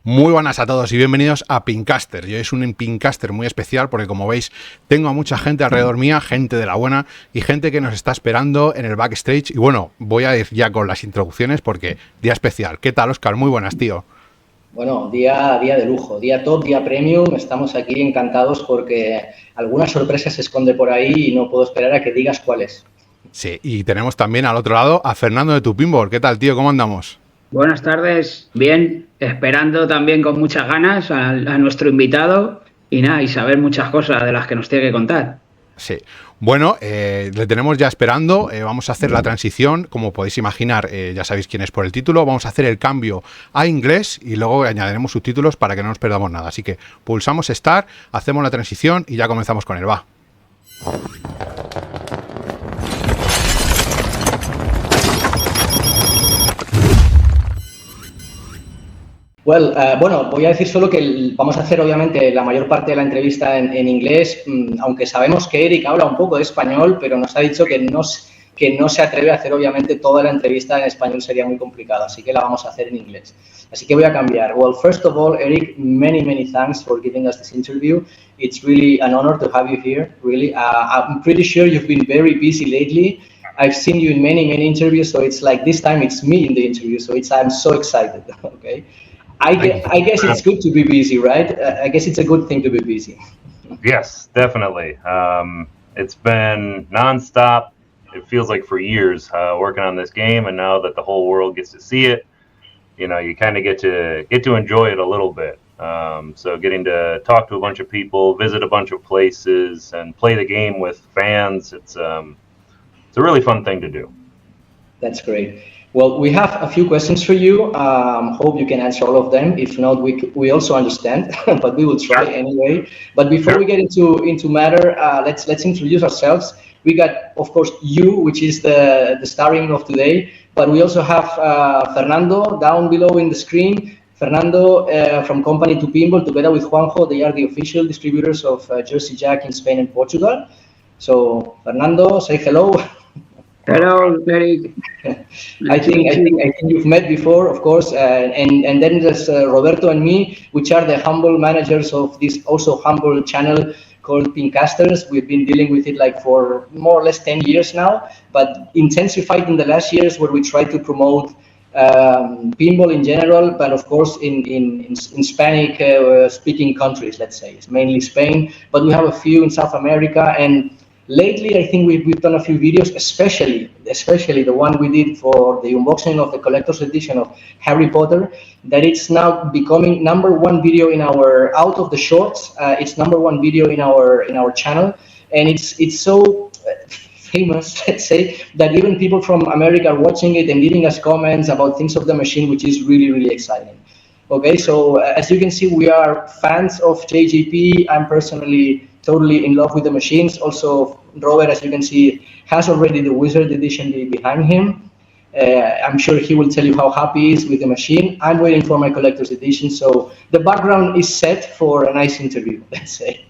Muy buenas a todos y bienvenidos a Pincaster. Yo es un Pincaster muy especial porque, como veis, tengo a mucha gente alrededor mía, gente de la buena y gente que nos está esperando en el backstage. Y bueno, voy a ir ya con las introducciones porque día especial. ¿Qué tal, Óscar? Muy buenas, tío. Bueno, día de lujo, día top, día premium. Estamos aquí encantados porque alguna sorpresa se esconde por ahí y no puedo esperar a que digas cuál es. Sí, y tenemos también al otro lado a Fernando de Tu Pinball. ¿Qué tal, tío? ¿Cómo andamos? Buenas tardes, bien, esperando también con muchas ganas a nuestro invitado y nada, y saber muchas cosas de las que nos tiene que contar. Sí, bueno, le tenemos ya esperando, vamos a hacer la transición, como podéis imaginar, ya sabéis quién es por el título, vamos a hacer el cambio a inglés y luego añadiremos subtítulos para que no nos perdamos nada, así que pulsamos Start, hacemos la transición y ya comenzamos con él, va. Bueno, voy a decir solo que vamos a hacer obviamente la mayor parte de la entrevista en inglés, aunque sabemos que Eric habla un poco de español, pero nos ha dicho que no se atreve a hacer obviamente toda la entrevista en español, sería muy complicado, así que la vamos a hacer en inglés. Así que voy a cambiar. Well, first of all, Eric, many thanks for giving us this interview. It's really an honor to have you here, really. I'm pretty sure you've been very busy lately. I've seen you in many interviews, so it's like this time it's me in the interview, so I'm so excited, okay? I guess it's good to be busy, right? I guess it's a good thing to be busy. Yes, definitely. It's been nonstop. It feels like for years working on this game, and now that the whole world gets to see it, you know, you kind of get to enjoy it a little bit. So getting to talk to a bunch of people, visit a bunch of places, and play the game with fans, it's a really fun thing to do. That's great. Well, we have a few questions for you. Hope you can answer all of them. If not, we also understand, but we will try anyway. But before we get into matter, let's introduce ourselves. We got, of course, you, which is the starring of today, but we also have Fernando down below in the screen. Fernando from Company to Pinball, together with Juanjo, they are the official distributors of Jersey Jack in Spain and Portugal. So, Fernando, say hello. Hello, Eric. I think you've met before, of course, and then there's Roberto and me, which are the humble managers of this also humble channel called Pincasters. We've been dealing with it like for more or less 10 years now, but intensified in the last years where we try to promote pinball in general, but of course in Hispanic speaking countries, let's say. It's mainly Spain, but we have a few in South America, and lately, I think we've done a few videos, especially the one we did for the unboxing of the collector's edition of Harry Potter, that it's now becoming #1 video in our out of the shorts. It's #1 video in our channel, and it's so famous, let's say, that even people from America are watching it and leaving us comments about things of the machine, which is really exciting. Okay, so as you can see, we are fans of JGP. I'm personally totally in love with the machines. Also, Robert, as you can see, has already the Wizard edition behind him. I'm sure he will tell you how happy he is with the machine. I'm waiting for my collector's edition. So the background is set for a nice interview, let's say.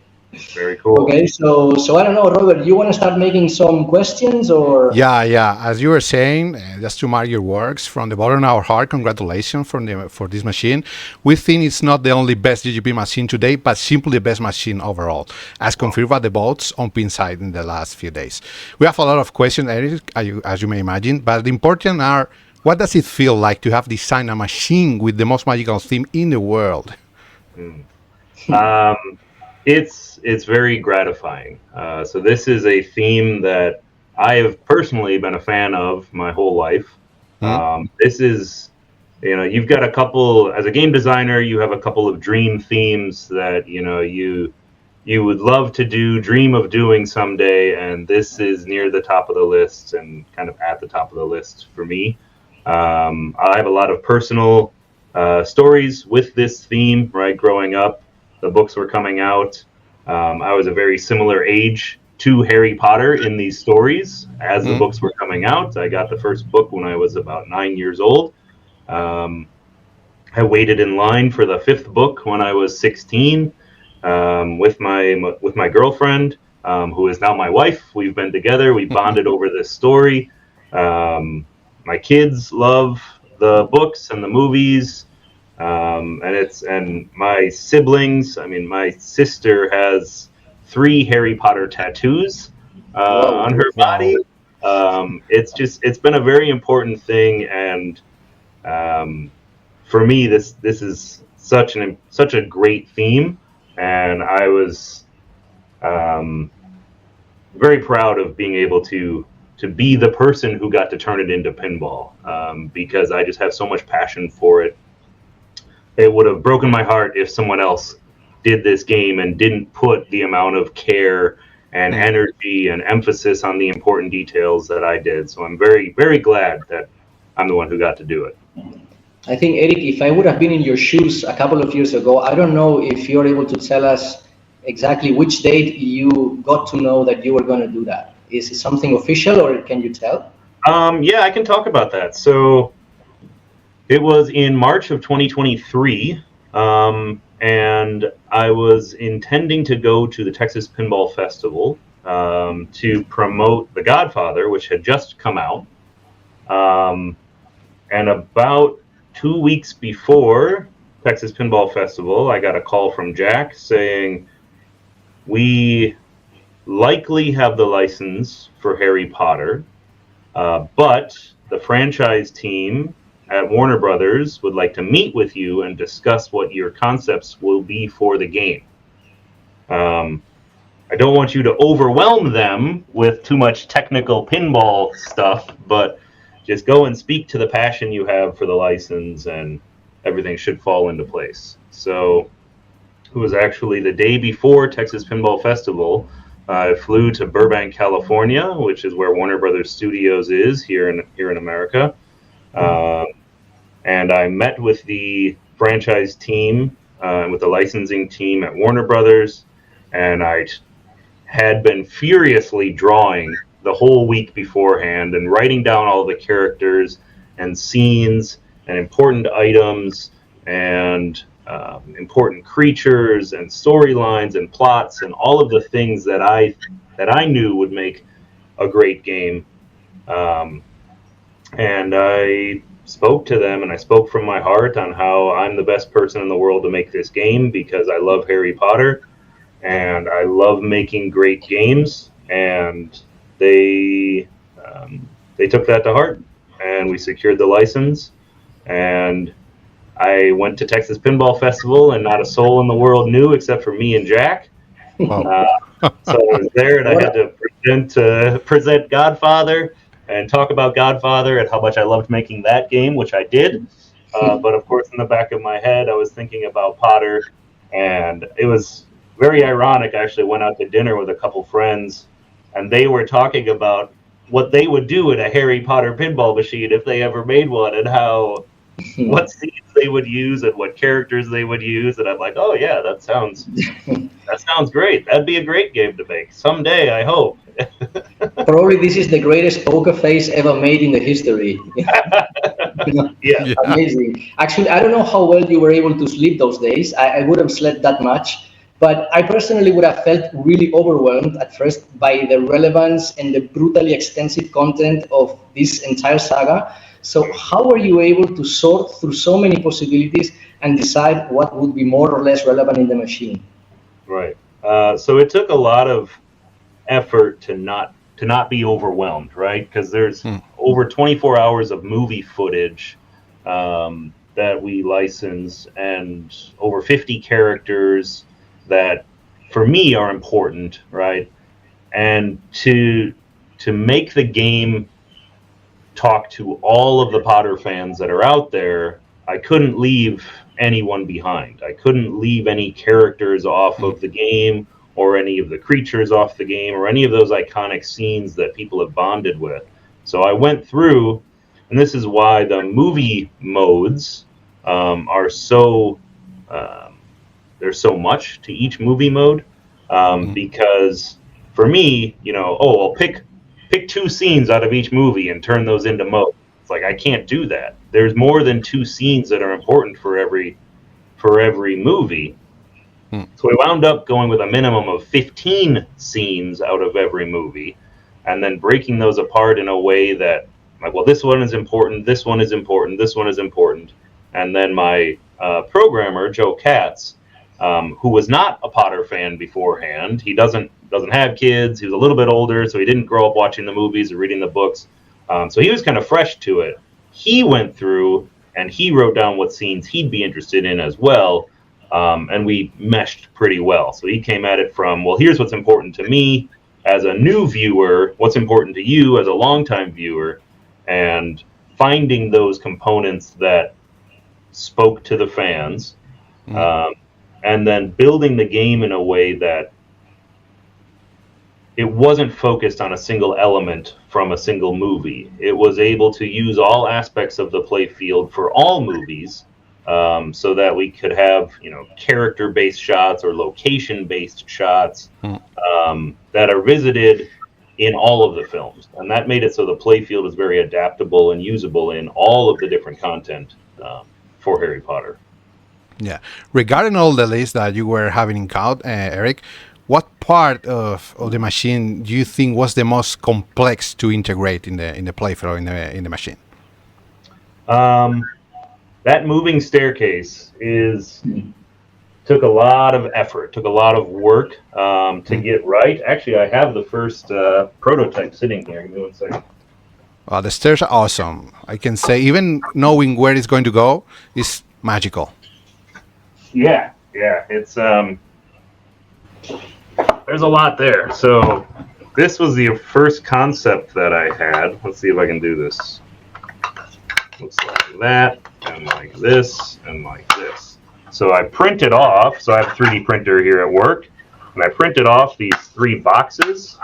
Very cool. Okay, so I don't know, Robert, you want to start making some questions or? Yeah. As you were saying, just to mark your works, from the bottom of our heart, congratulations for this machine. We think it's not the only best GGP machine today, but simply the best machine overall, as confirmed by the votes on Pinside in the last few days. We have a lot of questions, Eric, as you may imagine, but the important are, what does it feel like to have designed a machine with the most magical theme in the world? It's very gratifying. So this is a theme that I have personally been a fan of my whole life. This is, you know, you've got a couple, as a game designer, you have a couple of dream themes that, you know, you would love to dream of doing someday, and this is near the top of the list and kind of at the top of the list for me. I have a lot of personal stories with this theme, right? Growing up, the books were coming out. I was a very similar age to Harry Potter in these stories as the books were coming out. I got the first book when I was about 9 years old. I waited in line for the 5th book when I was 16 with my girlfriend, who is now my wife. We've been together. We bonded over this story. My kids love the books and the movies. And my siblings. I mean, my sister has 3 Harry Potter tattoos on her body. It's been a very important thing, and for me, this is such a great theme, and I was very proud of being able to be the person who got to turn it into pinball, because I just have so much passion for it. It would have broken my heart if someone else did this game and didn't put the amount of care and energy and emphasis on the important details that I did. So I'm very, very glad that I'm the one who got to do it. I think, Eric, if I would have been in your shoes a couple of years ago, I don't know if you're able to tell us exactly which date you got to know that you were going to do that. Is it something official, or can you tell? Yeah, I can talk about that. So it was in March of 2023, and I was intending to go to the Texas Pinball Festival to promote The Godfather, which had just come out. And about 2 weeks before Texas Pinball Festival, I got a call from Jack saying, we likely have the license for Harry Potter, but the franchise team at Warner Brothers would like to meet with you and discuss what your concepts will be for the game. I don't want you to overwhelm them with too much technical pinball stuff, but just go and speak to the passion you have for the license, and everything should fall into place. So it was actually the day before Texas Pinball Festival. I flew to Burbank, California, which is where Warner Brothers Studios is here in America. And I met with the franchise team, with the licensing team at Warner Brothers, and I had been furiously drawing the whole week beforehand and writing down all the characters and scenes and important items and important creatures and storylines and plots and all of the things that I knew would make a great game. And I spoke to them, and I spoke from my heart on how I'm the best person in the world to make this game because I love Harry Potter and I love making great games. And they took that to heart, and we secured the license, and I went to Texas Pinball Festival, and not a soul in the world knew except for me and Jack. So I was there, and I had to present Godfather and talk about Godfather and how much I loved making that game, which I did. But of course, in the back of my head, I was thinking about Potter, and it was very ironic. I actually went out to dinner with a couple friends, and they were talking about what they would do in a Harry Potter pinball machine if they ever made one, and what scenes they would use and what characters they would use. And I'm like, oh yeah, that sounds great. That'd be a great game to make someday, I hope. Probably this is the greatest poker face ever made in the history. Yeah. Amazing. Actually, I don't know how well you were able to sleep those days. I would have slept that much. But I personally would have felt really overwhelmed at first by the relevance and the brutally extensive content of this entire saga. So how were you able to sort through so many possibilities and decide what would be more or less relevant in the machine? Right. So it took a lot of effort to not be overwhelmed, right? Because there's over 24 hours of movie footage that we license, and over 50 characters that for me are important, right? And to make the game talk to all of the Potter fans that are out there, I couldn't leave anyone behind. I couldn't leave any characters off of the game, or any of the creatures off the game, or any of those iconic scenes that people have bonded with. So I went through, and this is why the movie modes are so there's so much to each movie mode, because for me, I'll pick 2 scenes out of each movie and turn those into modes. It's like, I can't do that. There's more than 2 scenes that are important for every movie. So we wound up going with a minimum of 15 scenes out of every movie, and then breaking those apart in a way that, like, well, this one is important, this one is important, this one is important, and then my programmer, Joe Katz, who was not a Potter fan beforehand. He doesn't have kids. He was a little bit older, so he didn't grow up watching the movies or reading the books. So he was kind of fresh to it. He went through and he wrote down what scenes he'd be interested in as well, and we meshed pretty well. So he came at it from, well, here's what's important to me as a new viewer, what's important to you as a longtime viewer, and finding those components that spoke to the fans, and then building the game in a way that it wasn't focused on a single element from a single movie. It was able to use all aspects of the play field for all movies, so that we could have, character-based shots or location-based shots that are visited in all of the films. And that made it so the play field is very adaptable and usable in all of the different content for Harry Potter. Yeah. Regarding all the lists that you were having in count, Eric, what part of the machine do you think was the most complex to integrate in the playfield, in the machine? That moving staircase took a lot of effort, took a lot of work to get right. Actually, I have the first prototype sitting here. Give me 1 second. The stairs are awesome. I can say even knowing where it's going to go is magical. Yeah, it's there's a lot there. So this was the first concept that I had. Let's see if I can do this. Looks like that, and like this, and like this. So I printed off, so I have a 3D printer here at work, and I printed off these 3 boxes,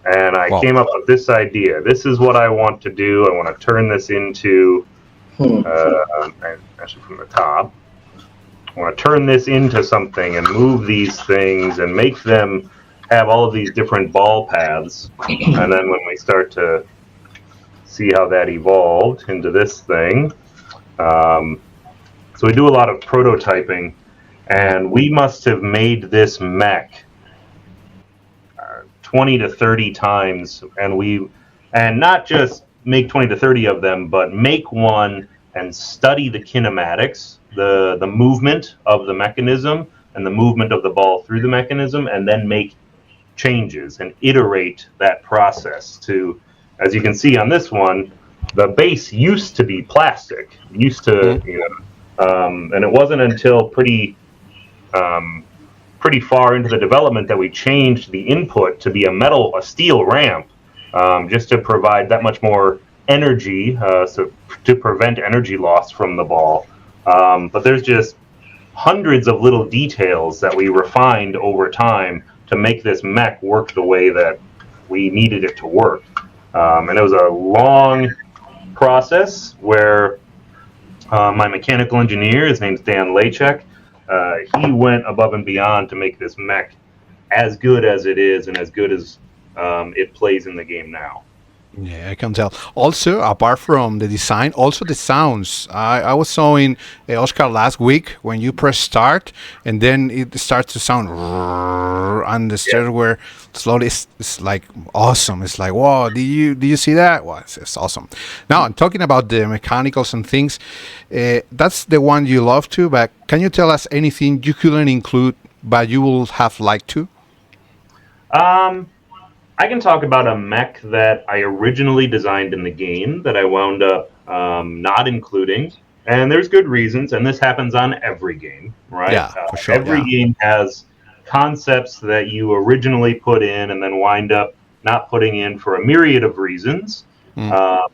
and I came up with this idea. This is what I want to do. I want to turn this into, actually from the top, I want to turn this into something and move these things and make them have all of these different ball paths. And then when we start to see how that evolved into this thing, so we do a lot of prototyping, and we must have made this mech 20 to 30 times, and not just make 20 to 30 of them, but make one and study the kinematics, the movement of the mechanism and the movement of the ball through the mechanism, and then make changes and iterate that process to, as you can see on this one, the base used to be plastic, and it wasn't until pretty far into the development that we changed the input to be a steel ramp, just to provide that much more energy, so to prevent energy loss from the ball. But there's just hundreds of little details that we refined over time to make this mech work the way that we needed it to work. And it was a long process where my mechanical engineer, his name's Dan Lachek, he went above and beyond to make this mech as good as it is and as good as it plays in the game now. Yeah, I can tell. Also, apart from the design, also the sounds. I was showing Oscar last week when you press start, and then it starts to sound, and the stairs were slowly. It's like awesome. It's like, whoa! Do you see that? Well, it's awesome. Now, I'm talking about the mechanicals and things. That's the one you love to. But can you tell us anything you couldn't include, but you would have liked to? I can talk about a mech that I originally designed in the game that I wound up not including, and there's good reasons, and this happens on every game, right? Yeah, for sure. Every game has concepts that you originally put in and then wind up not putting in for a myriad of reasons. The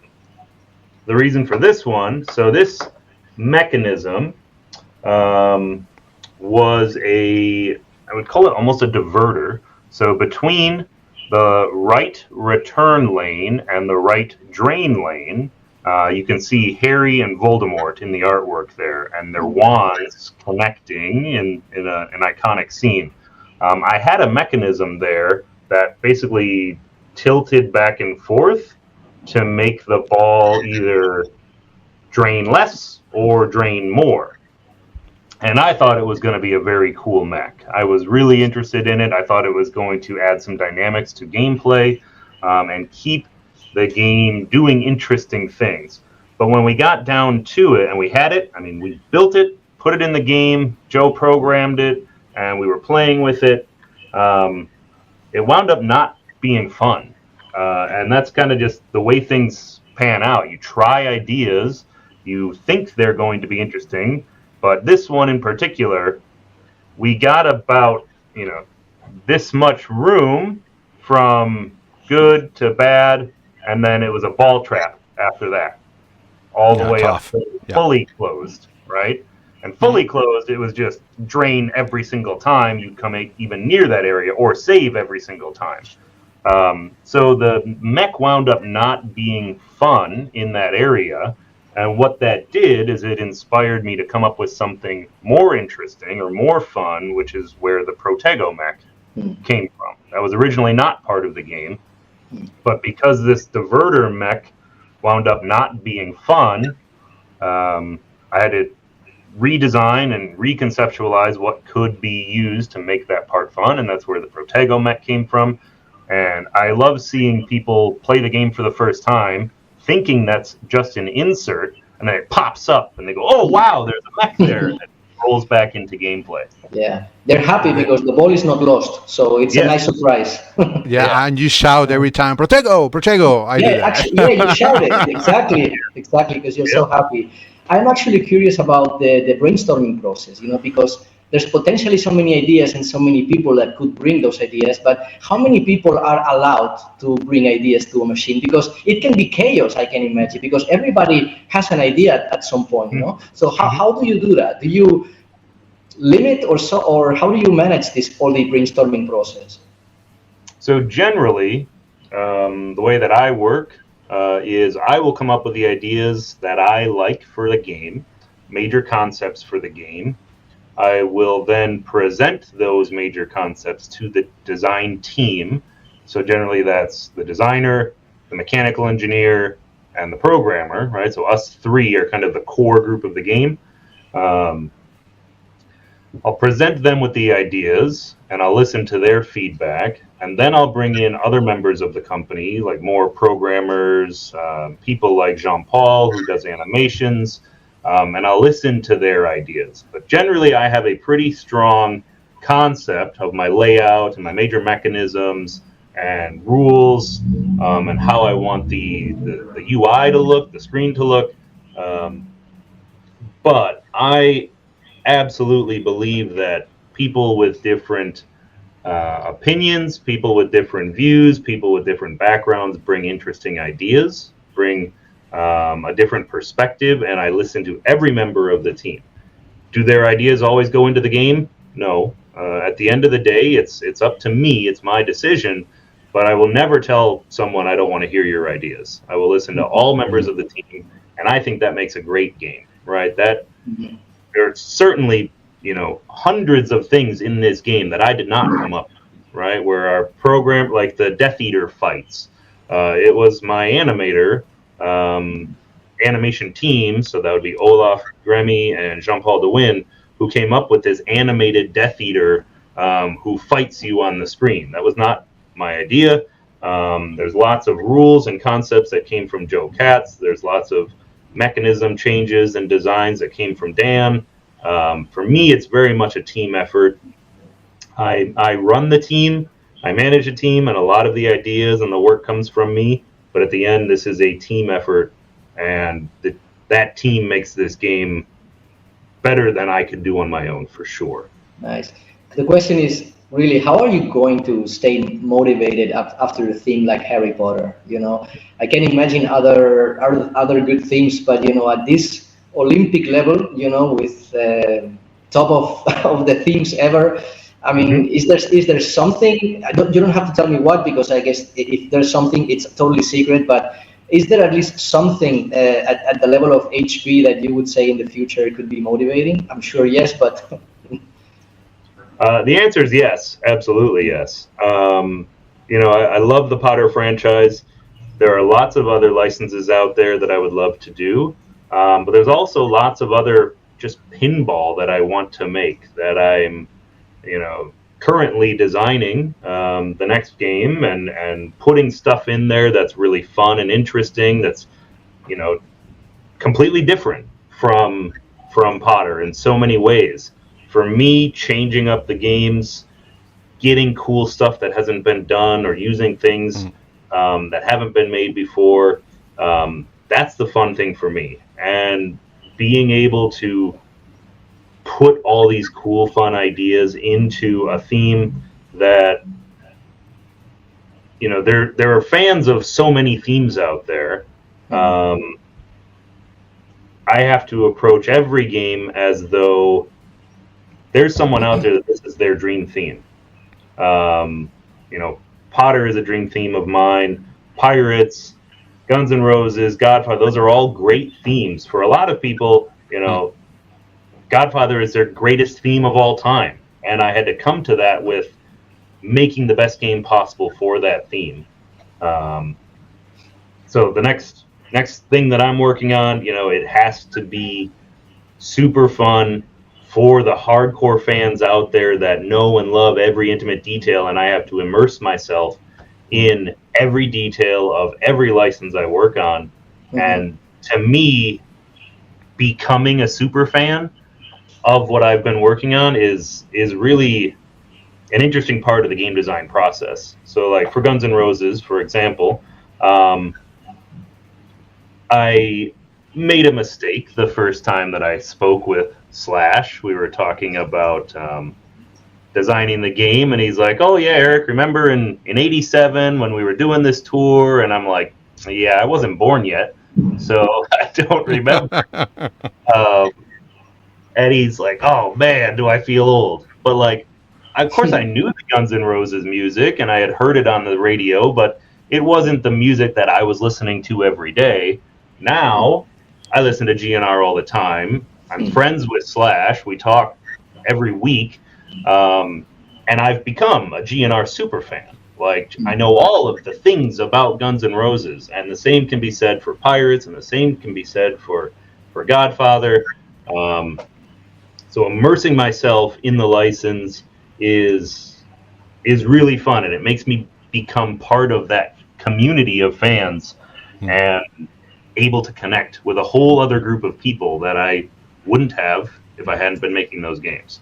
reason for this one, so this mechanism was I would call it almost a diverter. So between the right return lane and the right drain lane, you can see Harry and Voldemort in the artwork there, and their wands connecting in an iconic scene. I had a mechanism there that basically tilted back and forth to make the ball either drain less or drain more. And I thought it was going to be a very cool mech. I was really interested in it. I thought it was going to add some dynamics to gameplay and keep the game doing interesting things. But when we got down to it and we had it, we built it, put it in the game. Joe programmed it, and we were playing with it. It wound up not being fun. And that's kind of just the way things pan out. You try ideas, you think they're going to be interesting, but this one in particular, we got about, this much room from good to bad, and then it was a ball trap after that, all the way tough. up, fully closed, right? And fully closed, it was just drain every single time you come even near that area, or save every single time. So the mech wound up not being fun in that area, and what that did is it inspired me to come up with something more interesting or more fun, which is where the Protego mech came from. That was originally not part of the game, but because this diverter mech wound up not being fun, I had to redesign and reconceptualize what could be used to make that part fun, and that's where the Protego mech came from. And I love seeing people play the game for the first time, thinking that's just an insert, and then it pops up, and they go, "Oh wow, there's a mech there!" And it rolls back into gameplay. Yeah, they're happy because the ball is not lost, so it's a nice surprise. Yeah, and you shout every time, "Protego, Protego!" I do that. Actually, you shout it exactly, because you're so happy. I'm actually curious about the brainstorming process, because there's potentially so many ideas and so many people that could bring those ideas, but how many people are allowed to bring ideas to a machine? Because it can be chaos, I can imagine, because everybody has an idea at some point, So how do you do that? Do you limit or how do you manage all the brainstorming process? So generally, the way that I work is I will come up with the ideas that I like for the game, major concepts for the game. I will then present those major concepts to the design team. So generally that's the designer, the mechanical engineer, and the programmer, right? So us three are kind of the core group of the game. I'll present them with the ideas, and I'll listen to their feedback, and then I'll bring in other members of the company, like more programmers, people like Jean-Paul, who does animations, and I'll listen to their ideas. But generally, I have a pretty strong concept of my layout and my major mechanisms and rules, and how I want the UI to look, the screen to look. But I absolutely believe that people with different opinions, people with different views, people with different backgrounds bring interesting ideas, bring a different perspective, and I listen to every member of the team. Do their ideas always go into the game? No. At the end of the day, it's up to me. It's my decision. But I will never tell someone I don't want to hear your ideas. I will listen to all members of the team, and I think that makes a great game, right? There are certainly, hundreds of things in this game that I did not come up with, right? Where our program, like the Death Eater fights, it was my animator, animation team, so that would be Olaf Gremy and Jean-Paul DeWin, who came up with this animated Death Eater who fights you on the screen. That was not my idea. There's lots of rules and concepts that came from Joe Katz. There's lots of mechanism changes and designs that came from Dan. For me, it's very much a team effort. I run the team, I manage a team, and a lot of the ideas and the work comes from me. But at the end, this is a team effort, and that team makes this game better than I could do on my own, for sure. Nice. The question is really, how are you going to stay motivated after a theme like Harry Potter? I can imagine other good themes, but at this Olympic level, with top of the themes ever. I mean, is there something? You don't have to tell me what, because I guess if there's something, it's totally secret. But is there at least something at the level of HP that you would say in the future it could be motivating? I'm sure yes, but the answer is yes, absolutely yes. I love the Potter franchise. There are lots of other licenses out there that I would love to do, but there's also lots of other just pinball that I want to make, that I'm currently designing the next game and putting stuff in there that's really fun and interesting, that's completely different from from Potter in so many ways. For me, changing up the games, getting cool stuff that hasn't been done, or using things that haven't been made before, that's the fun thing for me. And being able to put all these cool, fun ideas into a theme that, you know, there are fans of so many themes out there. I have to approach every game as though there's someone out there that this is their dream theme. You know, Potter is a dream theme of mine. Pirates, Guns N' Roses, Godfather, those are all great themes. For a lot of people, you know, Godfather is their greatest theme of all time. And I had to come to that with making the best game possible for that theme. So the next thing that I'm working on, you know, it has to be super fun for the hardcore fans out there that know and love every intimate detail, and I have to immerse myself in every detail of every license I work on. And to me, becoming a super fan of what I've been working on is really an interesting part of the game design process. So like for Guns N' Roses, for example, I made a mistake the first time that I spoke with Slash. We were talking about designing the game, and he's like, oh yeah, Eric, remember in 87 when we were doing this tour? And I'm like, yeah, I wasn't born yet, so I don't remember. And he's like, oh man, do I feel old. But like, of course I knew the Guns N' Roses music and I had heard it on the radio, but it wasn't the music that I was listening to every day. Now I listen to GNR all the time. I'm friends with Slash. We talk every week. And I've become a GNR super fan. Like, I know all of the things about Guns N' Roses, and the same can be said for Pirates, and the same can be said for Godfather. So immersing myself in the license is really fun, and it makes me become part of that community of fans and able to connect with a whole other group of people that I wouldn't have if I hadn't been making those games.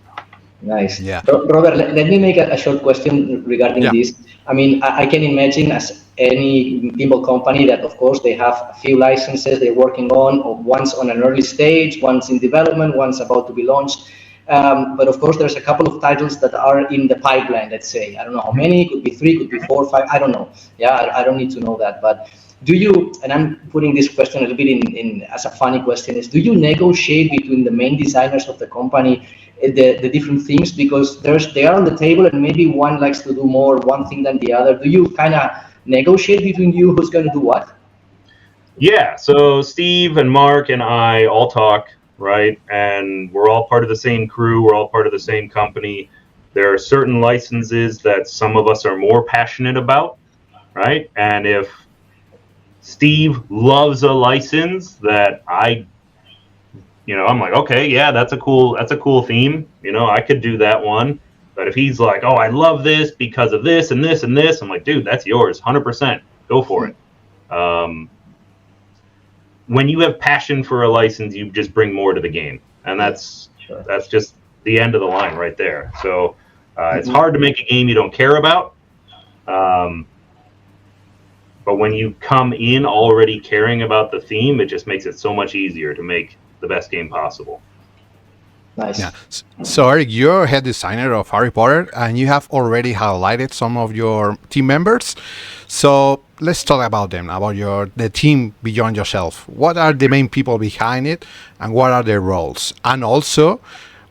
Nice. Yeah. Robert, let me make a short question regarding this. I mean, I can imagine as any pinball company that, of course, they have a few licenses they're working on, or one's on an early stage, one's in development, one's about to be launched. But of course, there's a couple of titles that are in the pipeline, let's say. I don't know how many, could be 3, could be 4, 5, I don't know. Yeah, I don't need to know that. But do you, and I'm putting this question a little bit in as a funny question, is do you negotiate between the main designers of the company the different themes, because they are on the table and maybe one likes to do more one thing than the other? Do you kind of negotiate between you who's going to do what? Yeah, so Steve and Mark and I all talk, right? And we're all part of the same crew. We're all part of the same company. There are certain licenses that some of us are more passionate about, right? And if Steve loves a license that I'm like, okay, yeah, that's a cool theme. You know, I could do that one. But if he's like, oh, I love this because of this and this and this, I'm like, dude, that's yours, 100%. Go for it. When you have passion for a license, you just bring more to the game, and that's just the end of the line right there. So it's hard to make a game you don't care about. But when you come in already caring about the theme, it just makes it so much easier to make the best game possible. Nice. Yeah. So Eric, you're head designer of Harry Potter, and you have already highlighted some of your team members. So let's talk about them, about the team beyond yourself. What are the main people behind it, and what are their roles? And also,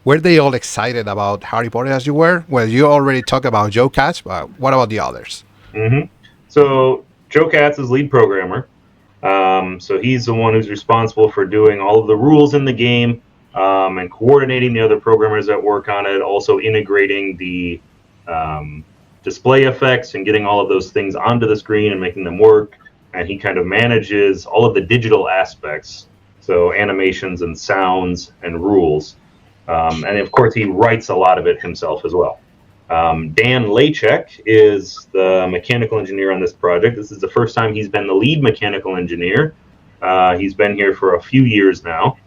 were they all excited about Harry Potter as you were? Well, you already talked about Joe Katz, but what about the others? So Joe Katz is lead programmer. So he's the one who's responsible for doing all of the rules in the game, and coordinating the other programmers that work on it, also integrating the display effects and getting all of those things onto the screen and making them work. And he kind of manages all of the digital aspects, so animations and sounds and rules. And of course, he writes a lot of it himself as well. Dan Lachek is the mechanical engineer on this project. This is the first time he's been the lead mechanical engineer. He's been here for a few years now.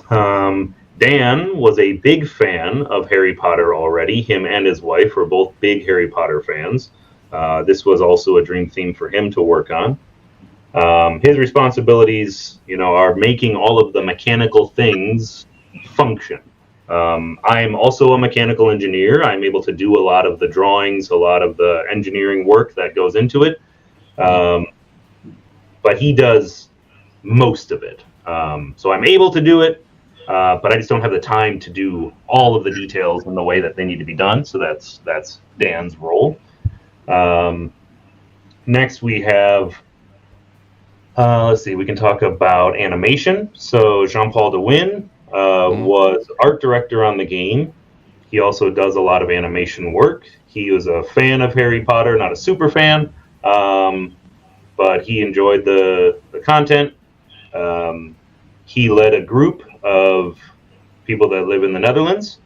Dan was a big fan of Harry Potter already. Him and his wife were both big Harry Potter fans. This was also a dream theme for him to work on. His responsibilities, are making all of the mechanical things function. I'm also a mechanical engineer. I'm able to do a lot of the drawings, a lot of the engineering work that goes into it. But he does most of it. So I'm able to do it, but I just don't have the time to do all of the details in the way that they need to be done. So that's Dan's role. Next we have, let's see, we can talk about animation. So Jean-Paul DeWin was art director on the game. He also does a lot of animation work. He was a fan of Harry Potter, not a super fan, but he enjoyed the content. He led a group of people that live in the Netherlands.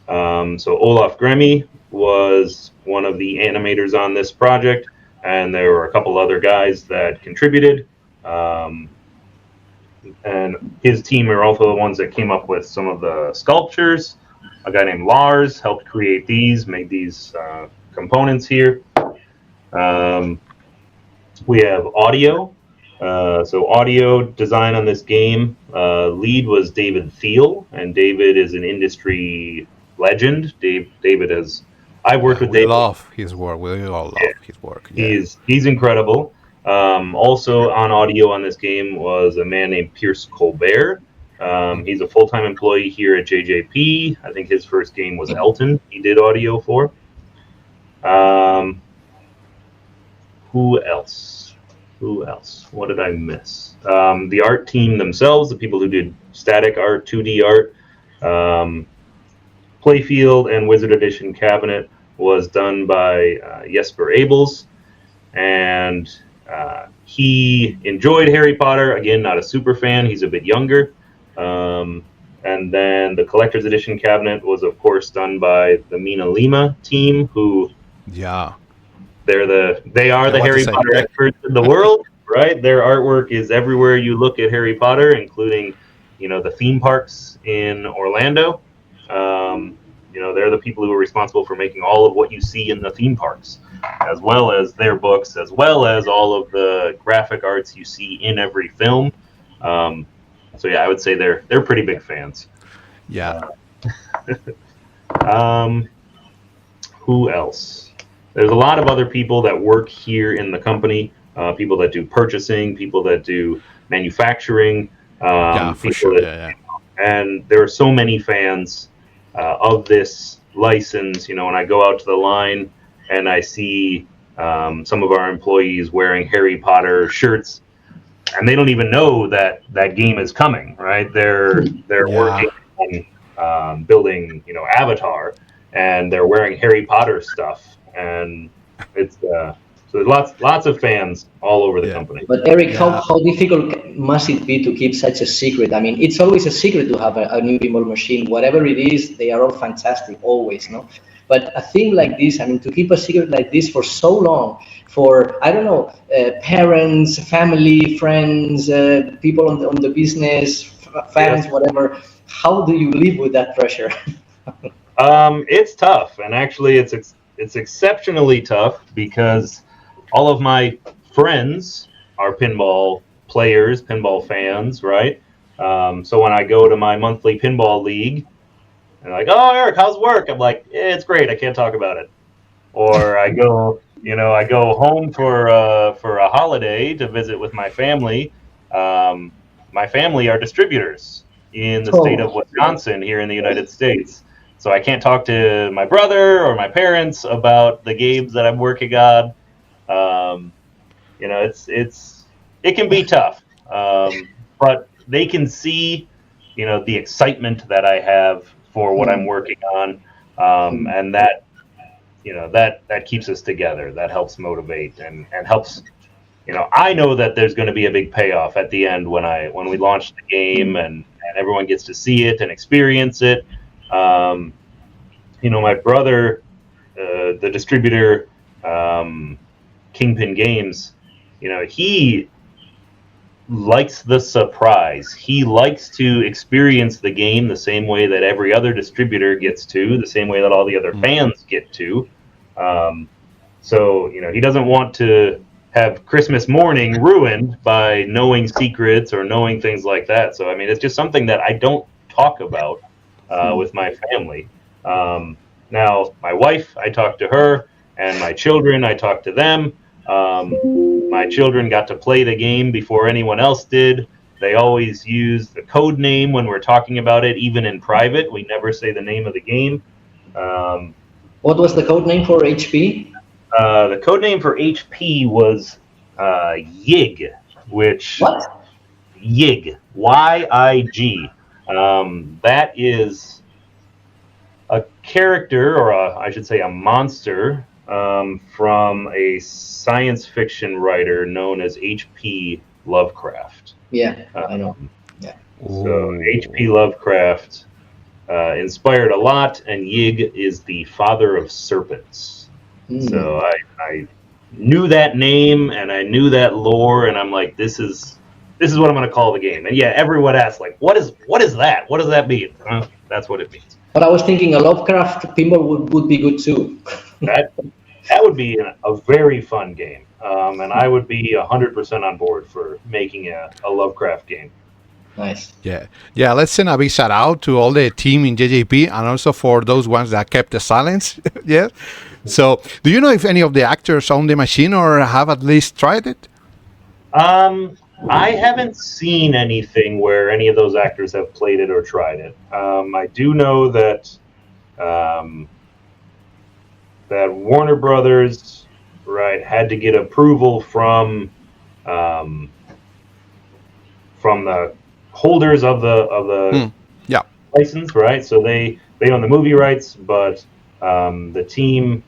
So Olaf Gremmy was one of the animators on this project, and there were a couple other guys that contributed. And his team are also the ones that came up with some of the sculptures. A guy named Lars helped create these, made these components here. We have audio. So audio design on this game, lead was David Thiel, and David is an industry legend. David has, I've worked with David. We love his work. We all love his work. Yeah. He's incredible. Also on audio on this game was a man named Pierce Colbert. He's a full-time employee here at JJP. I think his first game was Elton. He did audio for. Who else? What did I miss? The art team themselves, the people who did static art, 2D art. Playfield and Wizard Edition cabinet was done by Jesper Abels. And he enjoyed Harry Potter. Again, not a super fan. He's a bit younger. And then the collector's edition cabinet was, of course, done by the Mina Lima team, who they are the Harry Potter experts in the world, right? Their artwork is everywhere you look at Harry Potter, including, the theme parks in Orlando. They're the people who are responsible for making all of what you see in the theme parks, as well as their books, as well as all of the graphic arts you see in every film. So yeah, I would say they're pretty big fans. Yeah. Who else? There's a lot of other people that work here in the company. People that do purchasing, people that do manufacturing. For sure. And there are so many fans of this license. When I go out to the line and I see some of our employees wearing Harry Potter shirts, and they don't even know that game is coming, right? They're working on building, Avatar, and they're wearing Harry Potter stuff, and it's so there's lots of fans all over the company. But Eric, how difficult must it be to keep such a secret? I mean, it's always a secret to have a new pinball machine. Whatever it is, they are all fantastic, always, no? But a thing like this, I mean, to keep a secret like this for so long, for, I don't know, parents, family, friends, people on the business, fans, whatever, how do you live with that pressure? It's tough, and actually it's exceptionally tough because all of my friends are pinball players, pinball fans, right? So when I go to my monthly pinball league, and they're like, "Oh, Eric, how's work?" I'm like, "It's great. I can't talk about it." Or I go home for a holiday to visit with my family. My family are distributors in the state of Wisconsin here in the United States. So I can't talk to my brother or my parents about the games that I'm working on. It can be tough, but they can see, the excitement that I have for what I'm working on, and that keeps us together. That helps motivate and helps. I know that there's going to be a big payoff at the end when we launch the game and everyone gets to see it and experience it. My brother, the distributor, Kingpin Games, likes the surprise. He likes to experience the game the same way that every other distributor gets to, the same way that all the other fans get to. So, he doesn't want to have Christmas morning ruined by knowing secrets or knowing things like that. So, it's just something that I don't talk about with my family. Now, my wife, I talk to her, and my children, I talk to them. My children got to play the game before anyone else did. They always use the code name when we're talking about it, even in private. We never say the name of the game. What was the code name for HP? The code name for HP was YIG, which... What? YIG. Y-I-G. That is a character, or I should say a monster, from a science fiction writer known as H.P. Lovecraft. Yeah, I know. Yeah. So H.P. Lovecraft inspired a lot, and Yig is the father of serpents. So I knew that name, and I knew that lore, and I'm like, this is what I'm going to call the game. And yeah, everyone asks, like, what is that? What does that mean? That's what it means. But I was thinking a Lovecraft pinball would be good too. That would be a very fun game, and I would be 100% on board for making a Lovecraft game. Nice. Yeah. Let's send a big shout out to all the team in JJP, and also for those ones that kept the silence. Yeah. So, do you know if any of the actors own the machine or have at least tried it? I haven't seen anything where any of those actors have played it or tried it. I do know that that Warner Brothers, right, had to get approval from the holders of the license, right? So they own the movie rights, but the team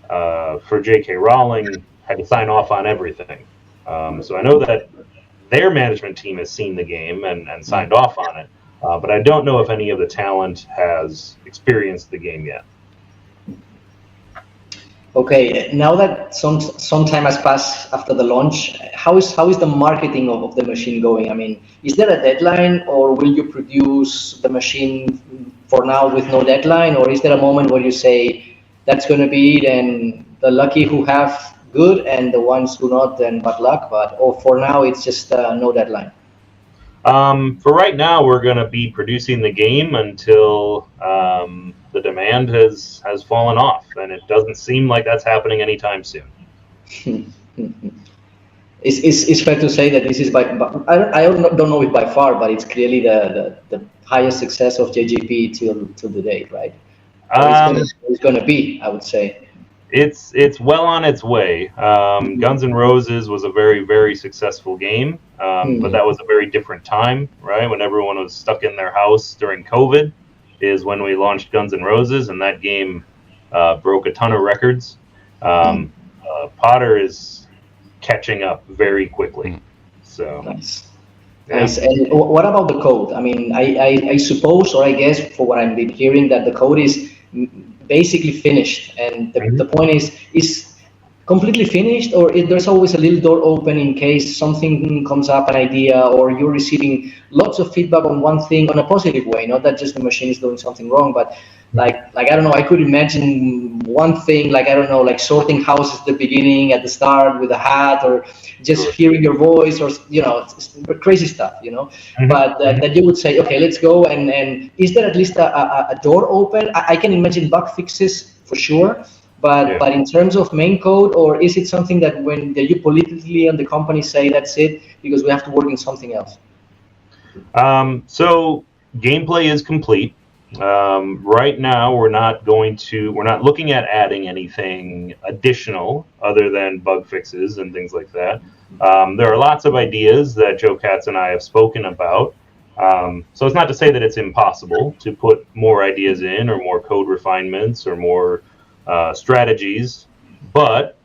for J.K. Rowling had to sign off on everything. So I know that their management team has seen the game and signed off on it, but I don't know if any of the talent has experienced the game yet. Okay, now that some time has passed after the launch, how is the marketing of the machine going? Is there a deadline, or will you produce the machine for now with no deadline, or is there a moment where you say that's going to be it, and the lucky who have good, and the ones who not, then bad luck? Or for now, it's just no deadline. For right now, we're going to be producing the game until the demand has fallen off, and it doesn't seem like that's happening anytime soon. It's fair to say that this is I don't know it by far, but it's clearly the highest success of JGP till the date, right? It's going to be, I would say. It's well on its way. Guns N' Roses was a very, very successful game, but that was a very different time, right? When everyone was stuck in their house during COVID is when we launched Guns N' Roses, and that game broke a ton of records. Potter is catching up very quickly. So nice. Yeah. Nice. And what about the code? I suppose, or I guess, for what I've been hearing, that the code is basically finished, and the point is completely finished, or there's always a little door open in case something comes up, an idea, or you're receiving lots of feedback on one thing on a positive way, not that just the machine is doing something wrong, but like I don't know, I could imagine one thing, like sorting houses at the beginning, at the start with a hat, or just hearing your voice, or it's crazy stuff, but that you would say, okay, let's go, and is there at least a door open? I can imagine bug fixes for sure, but in terms of main code, or is it something that when you politically and the company say that's it because we have to work in something else? So gameplay is complete. Right now, we're not looking at adding anything additional other than bug fixes and things like that. There are lots of ideas that Joe Katz and I have spoken about. So it's not to say that it's impossible to put more ideas in, or more code refinements, or more strategies, but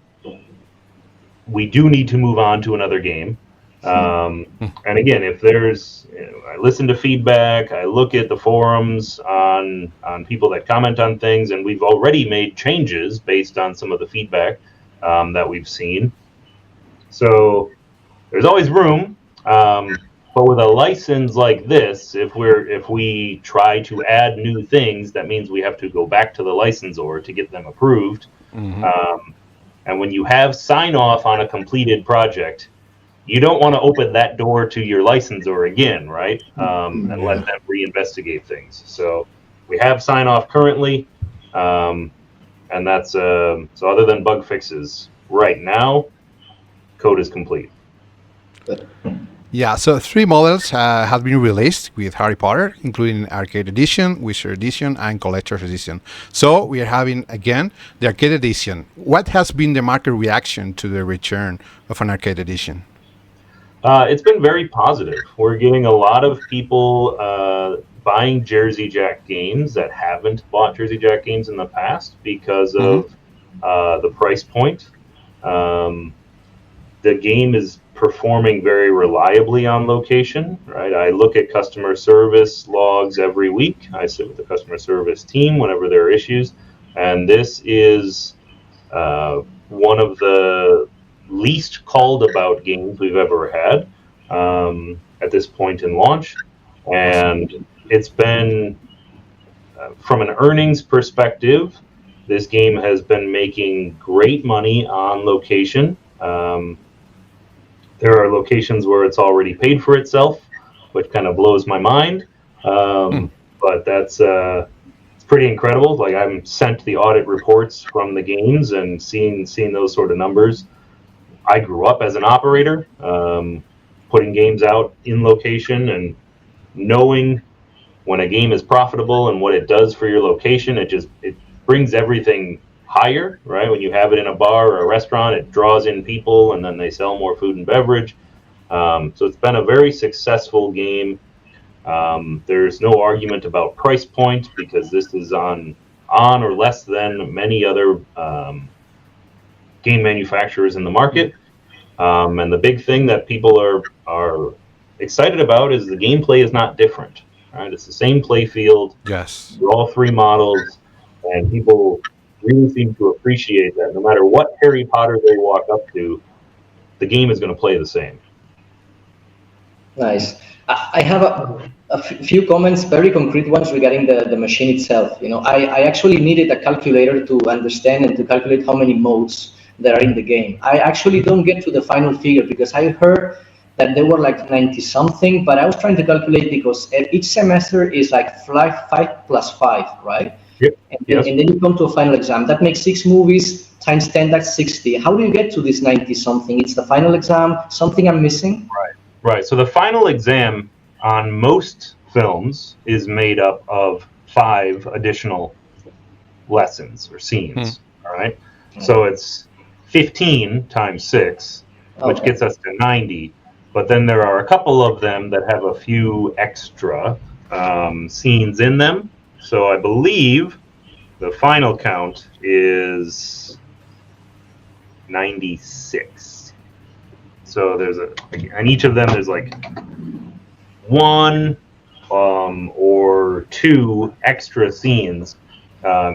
we do need to move on to another game. And again, if there's, I listen to feedback, I look at the forums on people that comment on things, and we've already made changes based on some of the feedback that we've seen. So there's always room. But with a license like this, if we try to add new things, that means we have to go back to the licensor to get them approved. And when you have sign off on a completed project, you don't want to open that door to your licensor again, right? And let them reinvestigate things. So we have sign off currently, and that's so other than bug fixes right now, code is complete. Yeah, so 3 models have been released with Harry Potter, including Arcade Edition, Wizard Edition, and Collector's Edition. So we are having, again, the Arcade Edition. What has been the market reaction to the return of an Arcade Edition? It's been very positive. We're getting a lot of people buying Jersey Jack games that haven't bought Jersey Jack games in the past because of the price point. The game is performing very reliably on location, right? I look at customer service logs every week. I sit with the customer service team whenever there are issues, and this is one of the least called about games we've ever had at this point in launch, and it's been from an earnings perspective, this game has been making great money on location. There are locations where it's already paid for itself, which kind of blows my mind. But that's it's pretty incredible. Like, I'm sent the audit reports from the games and seeing those sort of numbers. I grew up as an operator, putting games out in location and knowing when a game is profitable and what it does for your location. It brings everything higher, right? When you have it in a bar or a restaurant, it draws in people and then they sell more food and beverage. So it's been a very successful game. There's no argument about price point because this is on or less than many other game manufacturers in the market. And the big thing that people are excited about is the gameplay is not different, right? It's the same play field. Yes. For all 3 models, and people really seem to appreciate that. No matter what Harry Potter they walk up to, the game is going to play the same. Nice. I have a few comments, very concrete ones regarding the machine itself. You know, I actually needed a calculator to understand and to calculate how many modes there are in the game. I actually don't get to the final figure because I heard that there were like 90 something, but I was trying to calculate because each semester is like 5 plus 5, right? Yep. And then you come to a final exam. That makes 6 movies times 10, that's 60. How do you get to this 90 something? It's the final exam, something I'm missing? Right. So the final exam on most films is made up of 5 additional lessons or scenes. All right. So it's 15 times 6, which gets us to 90. But then there are a couple of them that have a few extra scenes in them. So I believe the final count is 96. So there's on each of them there's like 1 or 2 extra scenes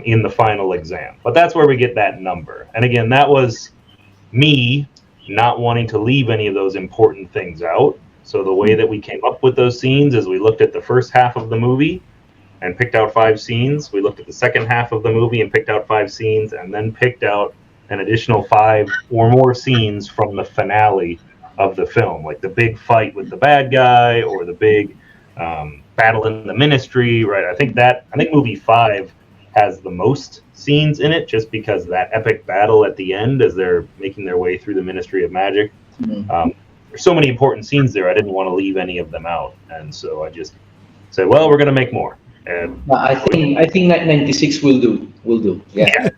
in the final exam. But that's where we get that number. And again, that was me not wanting to leave any of those important things out. So the way that we came up with those scenes is we looked at the first half of the movie and picked out 5 scenes. We looked at the second half of the movie and picked out 5 scenes, and then picked out an additional 5 or more scenes from the finale of the film, like the big fight with the bad guy or the big battle in the ministry, right? I think movie 5 has the most scenes in it, just because that epic battle at the end as they're making their way through the Ministry of Magic. There's so many important scenes there, I didn't want to leave any of them out, and so I just said, well, we're going to make more. And I think 96 will do. Yeah.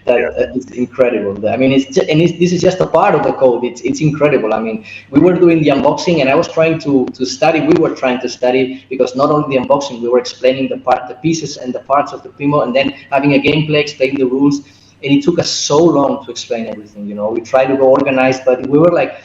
That is incredible. I mean, this is just a part of the code. It's incredible. I mean, we were doing the unboxing, and I was trying to study. We were trying to study because not only the unboxing, we were explaining the pieces and the parts of the Primo, and then having a gameplay, explain the rules. And it took us so long to explain everything. You know, we tried to go organized, but we were like,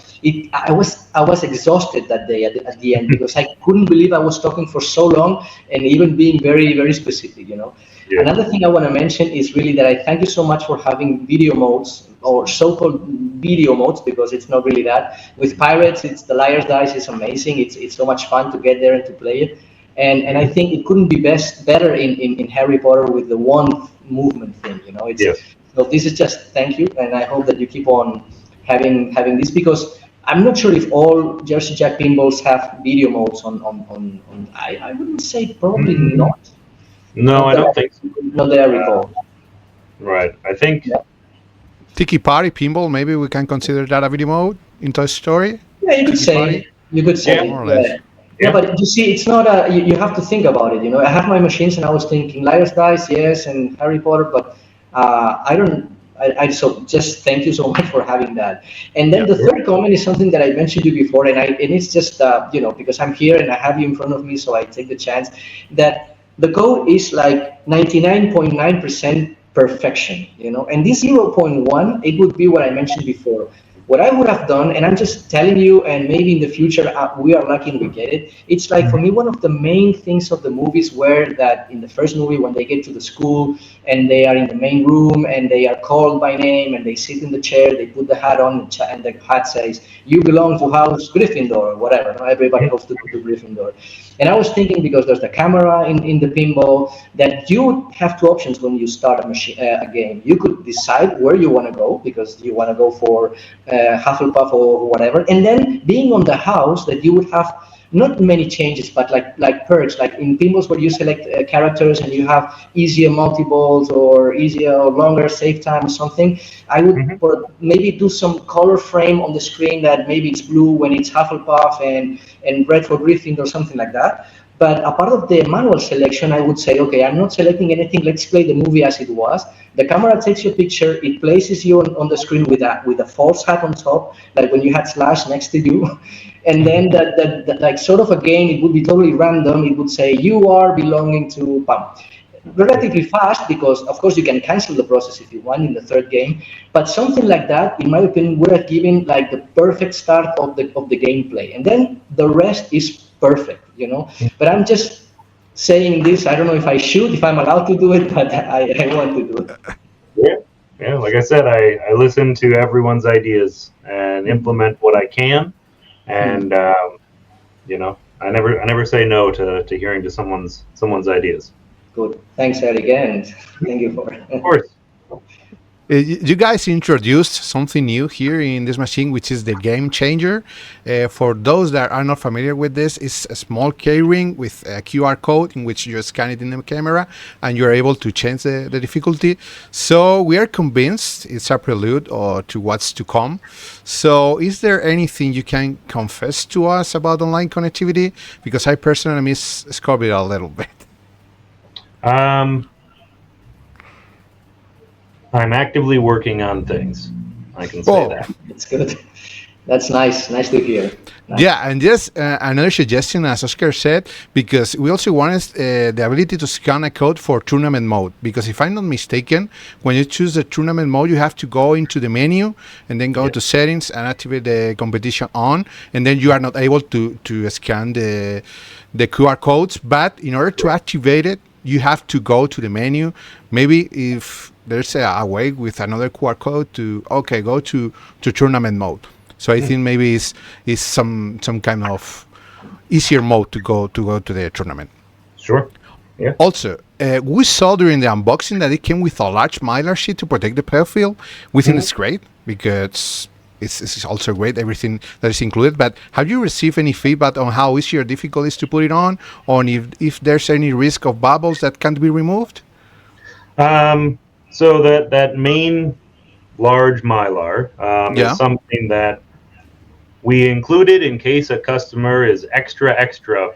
I was exhausted that day at the end because I couldn't believe I was talking for so long and even being very, very specific, you know. Yeah. Another thing I want to mention is really that I thank you so much for having video modes or so-called video modes because it's not really that. With Pirates, it's the Liar's Dice is amazing. It's so much fun to get there and to play it. And I think it couldn't be better in Harry Potter with the one movement thing. So this is just thank you, and I hope that you keep on having this, because I'm not sure if all Jersey Jack pinballs have video modes on I wouldn't say probably not. No, I don't think so. Not that I recall. Right. I think Tiki Party pinball, maybe we can consider that a video mode in Toy Story. Yeah, you could say. Yeah, more or less. Yeah, but you see, it's not you have to think about it. I have my machines, and I was thinking Liar's Dice, yes, and Harry Potter, but I don't. So just thank you so much for having that. And then the third comment is something that I mentioned to you before, and it's just because I'm here and I have you in front of me, so I take the chance that the code is like 99.9% perfection, and this 0.1, it would be what I mentioned before. What I would have done, and I'm just telling you, and maybe in the future we are lucky and we get it. It's like, for me, one of the main things of the movies were that in the first movie, when they get to the school and they are in the main room and they are called by name and they sit in the chair, they put the hat on, and the hat says, "You belong to House Gryffindor," or whatever. Everybody goes to Gryffindor. And I was thinking, because there's the camera in the pinball, that you have two options when you start a game. You could decide where you want to go, because you want to go for Hufflepuff or whatever, and then being on the house, that you would have not many changes, but like perks, like in pinballs where you select characters and you have easier multi-balls or easier or longer save time or something. I would or maybe do some color frame on the screen, that maybe it's blue when it's Hufflepuff and red for Gryffindor or something like that. But a part of the manual selection, I would say, okay, I'm not selecting anything. Let's play the movie as it was. The camera takes your picture. It places you on the screen with a false hat on top, like when you had Slash next to you. And then the like sort of a game, it would be totally random. It would say, you are belonging to Pam. Relatively fast, because of course you can cancel the process if you want in the third game. But something like that, in my opinion, would have given like the perfect start of the gameplay. And then the rest is perfect, But I'm just saying this. I don't know if I should, if I'm allowed to do it, but I want to do it. Yeah. Like I said, I listen to everyone's ideas and implement what I can, and I never say no to hearing to someone's ideas. Good. Thanks, Eric, and thank you for it. Of course. You guys introduced something new here in this machine, which is the Game Changer. For those that are not familiar with this, it's a small keyring with a QR code in which you scan it in the camera and you're able to change the difficulty. So we are convinced it's a prelude to what's to come. So is there anything you can confess to us about online connectivity? Because I personally miss Scorpio a little bit. I'm actively working on things. I can say that. It's good. That's nice. Nice to hear. Nice. Yeah, and just another suggestion, as Oscar said, because we also wanted the ability to scan a code for tournament mode. Because if I'm not mistaken, when you choose the tournament mode, you have to go into the menu and then go to settings and activate the competition on, and then you are not able to scan the QR codes. But in order to activate it, you have to go to the menu. Maybe if there's a way with another QR code to go to tournament mode. So I think maybe it's some kind of easier mode to go to the tournament. Sure. Yeah. Also, we saw during the unboxing that it came with a large mylar sheet to protect the playfield. We think it's great because it's also great, everything that is included. But have you received any feedback on how easy or difficult it is to put it on, or if there's any risk of bubbles that can't be removed? So that main large mylar is something that we included in case a customer is extra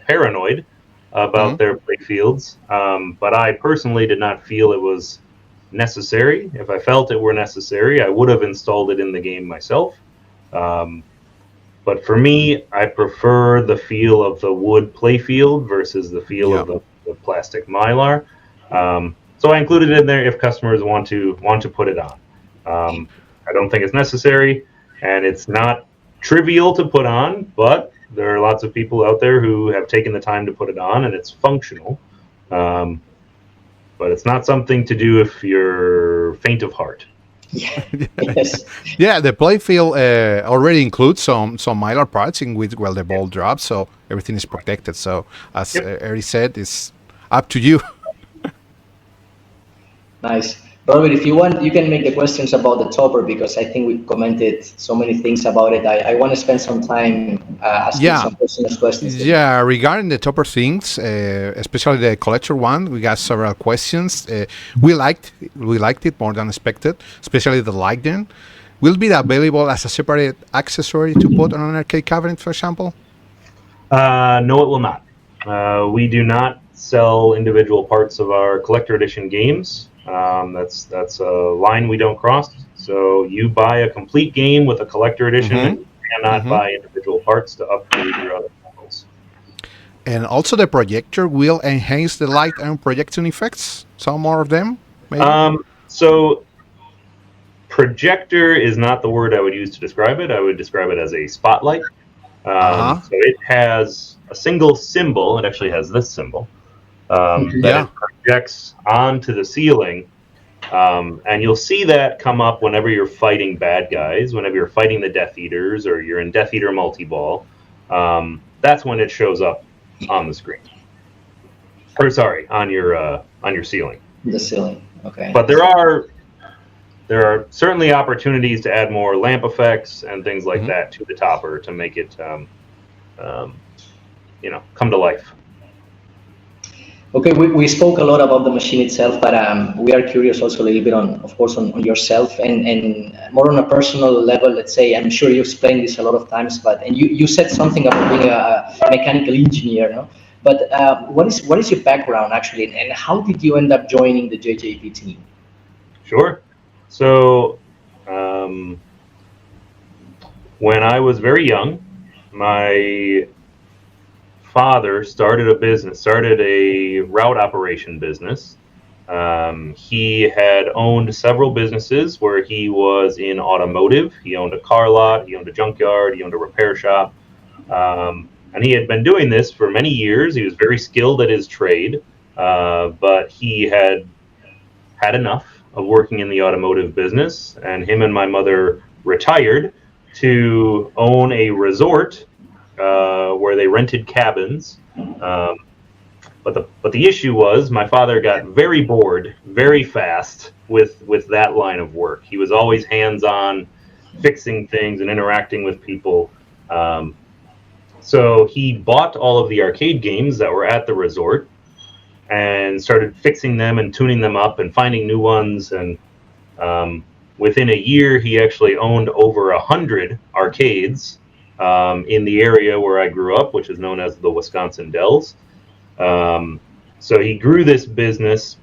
paranoid about their playfields. But I personally did not feel it was necessary. If I felt it were necessary, I would have installed it in the game myself. But for me, I prefer the feel of the wood playfield versus the feel of the plastic mylar. So I included it in there if customers want to put it on. I don't think it's necessary, and it's not trivial to put on, but there are lots of people out there who have taken the time to put it on, and it's functional. But it's not something to do if you're faint of heart. Yeah. Yes. Yeah, the playfield already includes some minor parts in which the ball drops, so everything is protected. So as Eri said, it's up to you. Nice. Robert, if you want, you can make the questions about the topper because I think we commented so many things about it. I want to spend some time asking Yeah. some personal questions. Yeah, regarding the topper things, especially the collector one, we got several questions. We liked it more than expected, especially the lightning. Will it be available as a separate accessory to put on an arcade cabinet, for example? No, it will not. We do not sell individual parts of our collector edition games. That's a line we don't cross. So you buy a complete game with a collector edition, and you cannot buy individual parts to upgrade your other models. And also the projector will enhance the light and projection effects. Some more of them, maybe? So projector is not the word I would use to describe it. I would describe it as a spotlight. So it has a single symbol. It actually has this symbol that it projects onto the ceiling. And you'll see that come up whenever you're fighting bad guys, whenever you're fighting the Death Eaters, or you're in Death Eater multi-ball. That's when it shows up on the screen. Or sorry, on your ceiling. The ceiling. Okay. But there are certainly opportunities to add more lamp effects and things like that to the topper to make it, come to life. Okay, we spoke a lot about the machine itself, but we are curious also a little bit on yourself and more on a personal level. Let's say, I'm sure you explained this a lot of times, and you said something about being a mechanical engineer, no? But what is your background actually, and how did you end up joining the JJP team? Sure. So when I was very young, my father started a route operation business. He had owned several businesses where he was in automotive. He owned a car lot, he owned a junkyard, he owned a repair shop. And he had been doing this for many years. He was very skilled at his trade, but he had enough of working in the automotive business, and him and my mother retired to own a resort where they rented cabins. But the issue was my father got very bored very fast with that line of work. He was always hands-on, fixing things and interacting with people. So he bought all of the arcade games that were at the resort and started fixing them and tuning them up and finding new ones. And within a year, he actually owned over 100 arcades in the area where I grew up, which is known as the Wisconsin Dells. So he grew this business,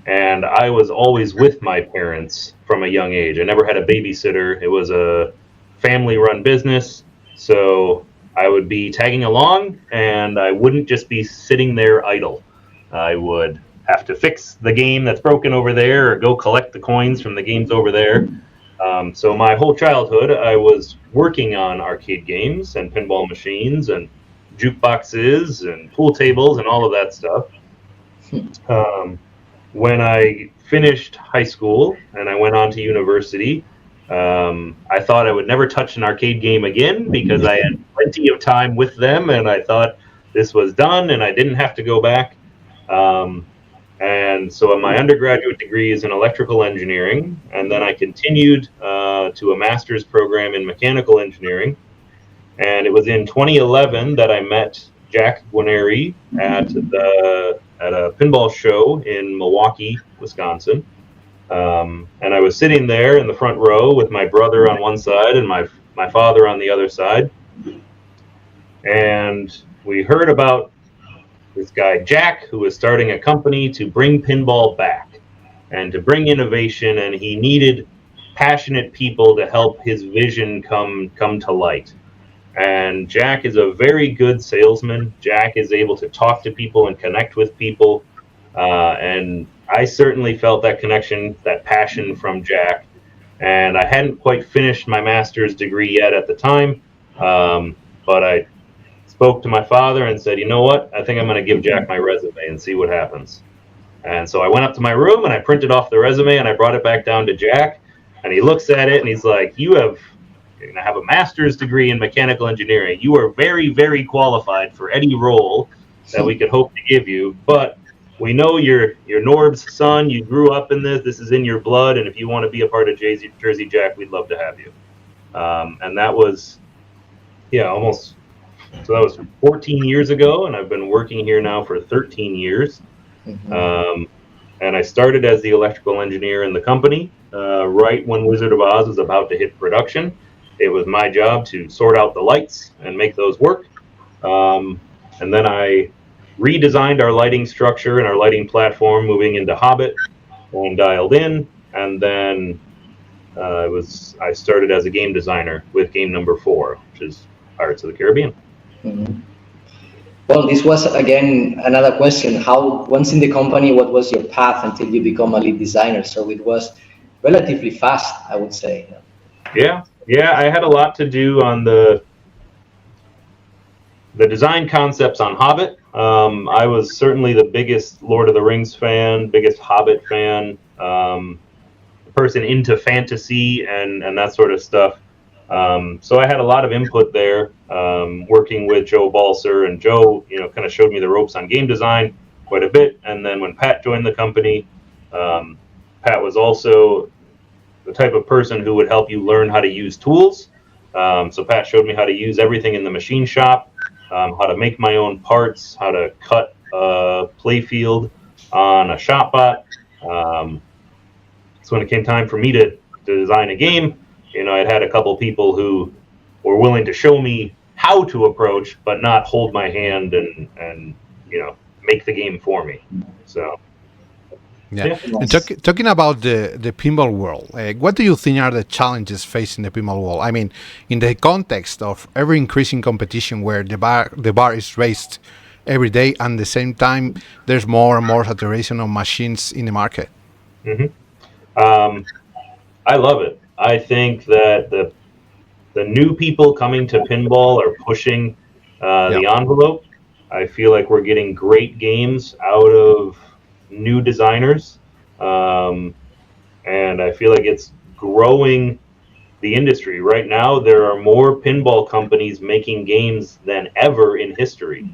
and I was always with my parents from a young age. I never had a babysitter. It was a family-run business, so I would be tagging along, and I wouldn't just be sitting there idle. I would have to fix the game that's broken over there or go collect the coins from the games over there. So my whole childhood, I was working on arcade games and pinball machines and jukeboxes and pool tables and all of that stuff. When I finished high school and I went on to university, I thought I would never touch an arcade game again because I had plenty of time with them, and I thought this was done and I didn't have to go back. And so my undergraduate degree is in electrical engineering, and then I continued to a master's program in mechanical engineering. And it was in 2011 that I met Jack Guarneri at a pinball show in Milwaukee, Wisconsin. And I was sitting there in the front row with my brother on one side and my father on the other side. And we heard about this guy, Jack, who was starting a company to bring pinball back and to bring innovation, and he needed passionate people to help his vision come to light. And Jack is a very good salesman. Jack is able to talk to people and connect with people. And I certainly felt that connection, that passion from Jack. And I hadn't quite finished my master's degree yet at the time. But I spoke to my father and said, you know what? I think I'm going to give Jack my resume and see what happens. And so I went up to my room and I printed off the resume and I brought it back down to Jack. And he looks at it and he's like, you're going to have a master's degree in mechanical engineering. You are very, very qualified for any role that we could hope to give you. But we know you're Norb's son. You grew up in this. This is in your blood. And if you want to be a part of Jersey Jack, we'd love to have you. And that was, almost. So that was 14 years ago. And I've been working here now for 13 years. Mm-hmm. And I started as the electrical engineer in the company right when Wizard of Oz was about to hit production. It was my job to sort out the lights and make those work. And then I redesigned our lighting structure and our lighting platform, moving into Hobbit and dialed in. And then I started as a game designer with game number 4, which is Pirates of the Caribbean. Mm-hmm. Well, this was, again, another question. Once in the company, what was your path until you become a lead designer? So it was relatively fast, I would say. Yeah, I had a lot to do on the design concepts on Hobbit. I was certainly the biggest Lord of the Rings fan, biggest Hobbit fan, person into fantasy and that sort of stuff. So I had a lot of input there, working with Joe Balser, and Joe, kind of showed me the ropes on game design quite a bit. And then when Pat joined the company, Pat was also the type of person who would help you learn how to use tools. So Pat showed me how to use everything in the machine shop, how to make my own parts, how to cut a play field on a shopbot. So when it came time for me to design a game, I'd had a couple people who were willing to show me how to approach, but not hold my hand and make the game for me. So, yeah. And talking about the pinball world, what do you think are the challenges facing the pinball world? I mean, in the context of ever increasing competition, where the bar is raised every day, and at the same time, there's more and more saturation of machines in the market. Mm-hmm. I love it. I think that the new people coming to pinball are pushing the envelope. I feel like we're getting great games out of new designers, and I feel like it's growing the industry. Right now, there are more pinball companies making games than ever in history,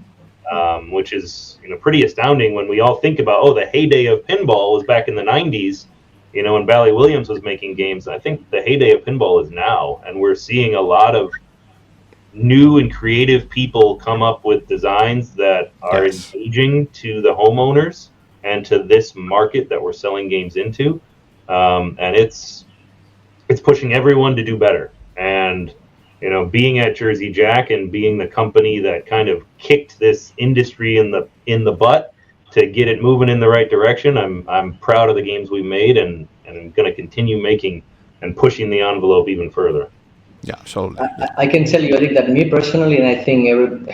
which is pretty astounding when we all think about, the heyday of pinball was back in the 90s. When Bally Williams was making games. I think the heyday of pinball is now, and we're seeing a lot of new and creative people come up with designs that are engaging to the homeowners and to this market that we're selling games into. And it's pushing everyone to do better. And, being at Jersey Jack and being the company that kind of kicked this industry in the butt to get it moving in the right direction, I'm proud of the games we made, and I'm going to continue making and pushing the envelope even further. Yeah, so I can tell you, Eric, that me personally, and I think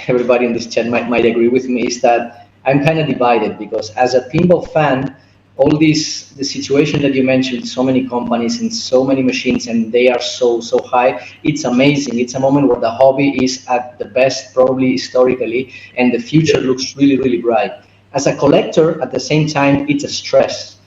everybody in this chat might agree with me, is that I'm kind of divided, because as a pinball fan, the situation that you mentioned, so many companies and so many machines, and they are so high, it's amazing. It's a moment where the hobby is at the best, probably historically, and the future looks really, really bright. As a collector, at the same time, it's a stress,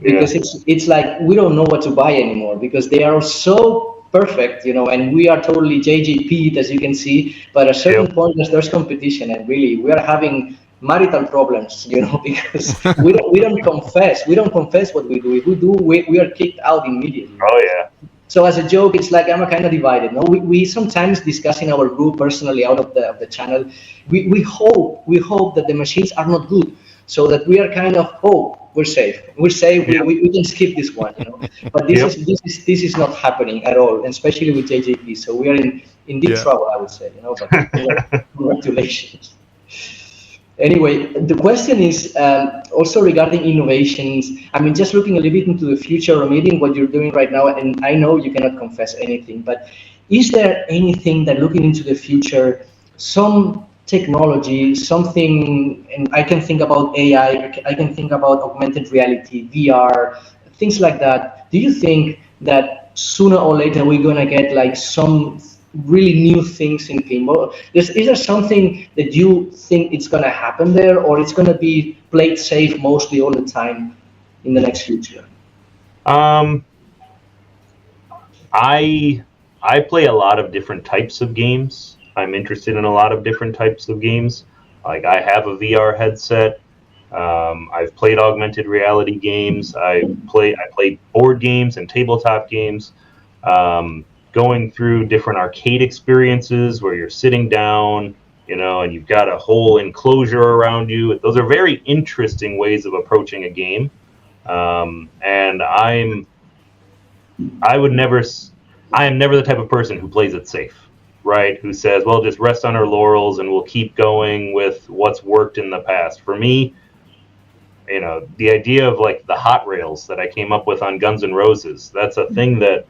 because it's like we don't know what to buy anymore, because they are so perfect, and we are totally JJP'd, as you can see. But at a certain point, there's competition, and really, we are having marital problems, because we don't confess. We don't confess what we do. If we do, we are kicked out immediately. Oh yeah. So as a joke, it's like I'm kind of divided. No, we sometimes discuss in our group personally out of the channel. We hope that the machines are not good, so that we are kind of we're safe. We're safe. We can skip this one, But this is not happening at all, and especially with JJP. So we are in deep trouble, I would say. But congratulations. Anyway, the question is also regarding innovations. I mean, just looking a little bit into the future, or maybe what you're doing right now, and I know you cannot confess anything, but is there anything that, looking into the future, some technology, something, and I can think about AI, I can think about augmented reality, VR, things like that. Do you think that sooner or later we're going to get like some really new things in pinball? Is there something that you think it's going to happen there, or it's going to be played safe mostly all the time in the next future? I play a lot of different types of games. I'm interested in a lot of different types of games. Like I have a VR headset. I've played augmented reality games. I play board games and tabletop games. Going through different arcade experiences where you're sitting down, and you've got a whole enclosure around you. Those are very interesting ways of approaching a game. And I am never the type of person who plays it safe, right? Who says, well, just rest on our laurels and we'll keep going with what's worked in the past. For me, the idea of like the hot rails that I came up with on Guns N' Roses, that's a thing that,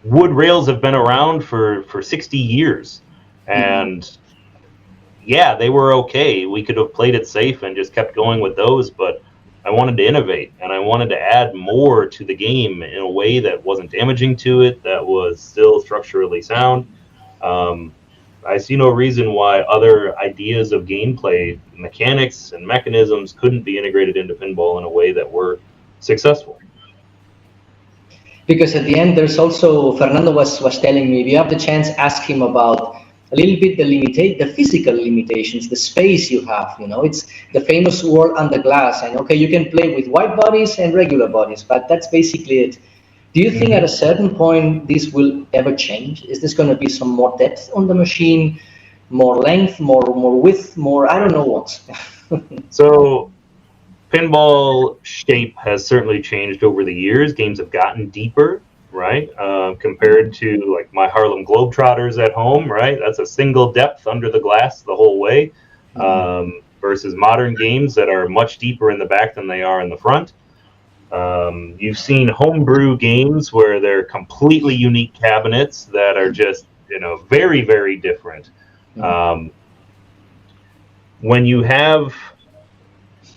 wood rails have been around for 60 years. And yeah, they were okay. We could have played it safe and just kept going with those, but I wanted to innovate and I wanted to add more to the game in a way that wasn't damaging to it, that was still structurally sound. I see no reason why other ideas of gameplay, mechanics and mechanisms couldn't be integrated into pinball in a way that were successful. Because at the end, there's also, Fernando was telling me, if you have the chance, ask him about a little bit the physical limitations, the space you have. It's the famous word on the glass. And okay, you can play with white bodies and regular bodies, but that's basically it. Do you think at a certain point this will ever change? Is this going to be some more depth on the machine, more length, more width, more, I don't know what? So pinball shape has certainly changed over the years. Games have gotten deeper, right? Compared to like my Harlem Globetrotters at home, right? That's a single depth under the glass the whole way, versus modern games that are much deeper in the back than they are in the front. You've seen homebrew games where they're completely unique cabinets that are just, very, very different. When you have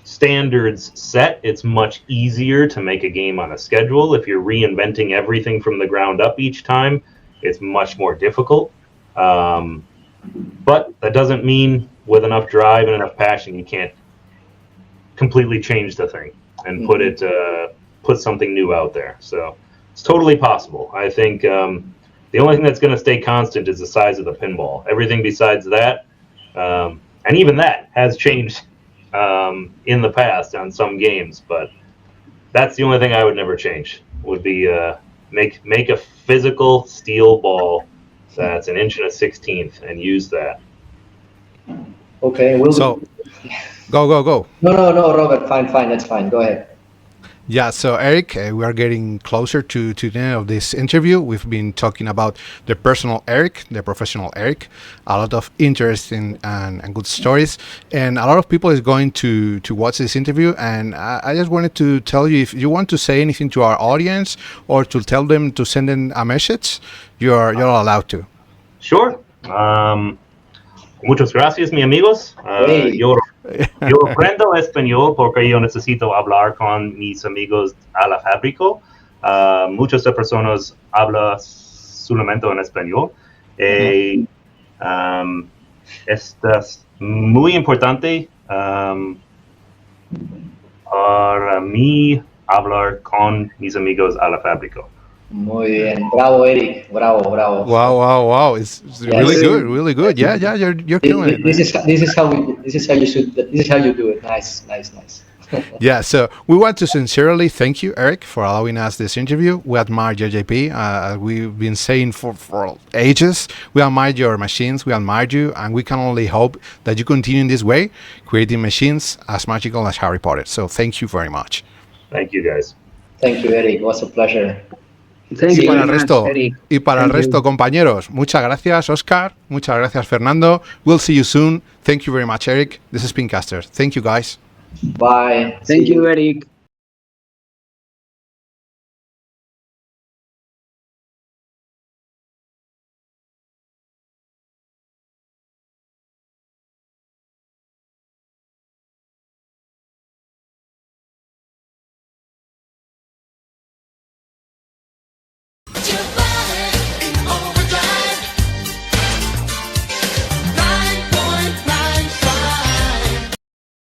standards set, it's much easier to make a game on a schedule. If you're reinventing everything from the ground up each time, it's much more difficult. But that doesn't mean with enough drive and enough passion, you can't completely change the thing and put something new out there. So it's totally possible. I think the only thing that's going to stay constant is the size of the pinball. Everything besides that, and even that has changed in the past on some games, but that's the only thing I would never change, would be make a physical steel ball that's 1 1/16 and use that. Okay, Go. No, Robert, fine, that's fine. Go ahead. Yeah, so Eric, we are getting closer to the end of this interview. We've been talking about the personal Eric, the professional Eric, a lot of interesting and good stories, and a lot of people is going to watch this interview. And I just wanted to tell you, if you want to say anything to our audience or to tell them to send in a message, you're allowed to. Sure. Muchas gracias, mi amigos. Yo aprendo español porque yo necesito hablar con mis amigos a la fábrica. Muchas personas hablan solamente en español. Es muy importante para mí hablar con mis amigos a la fábrica. Muy bien, bravo, Eric, bravo. Wow! It's really good. Yeah, you're killing it. This is how you do it. Nice. Yeah, so we want to sincerely thank you, Eric, for allowing us this interview. We admire JJP. We've been saying for ages, we admire your machines, we admire you, and we can only hope that you continue in this way, creating machines as magical as Harry Potter. So thank you very much. Thank you, guys. Thank you, Eric. It was a pleasure. Y para el resto, compañeros, muchas gracias, Oscar. Muchas gracias, Fernando. We'll see you soon. Thank you very much, Eric. This is Pincaster. Thank you, guys. Bye. Thank you, Eric.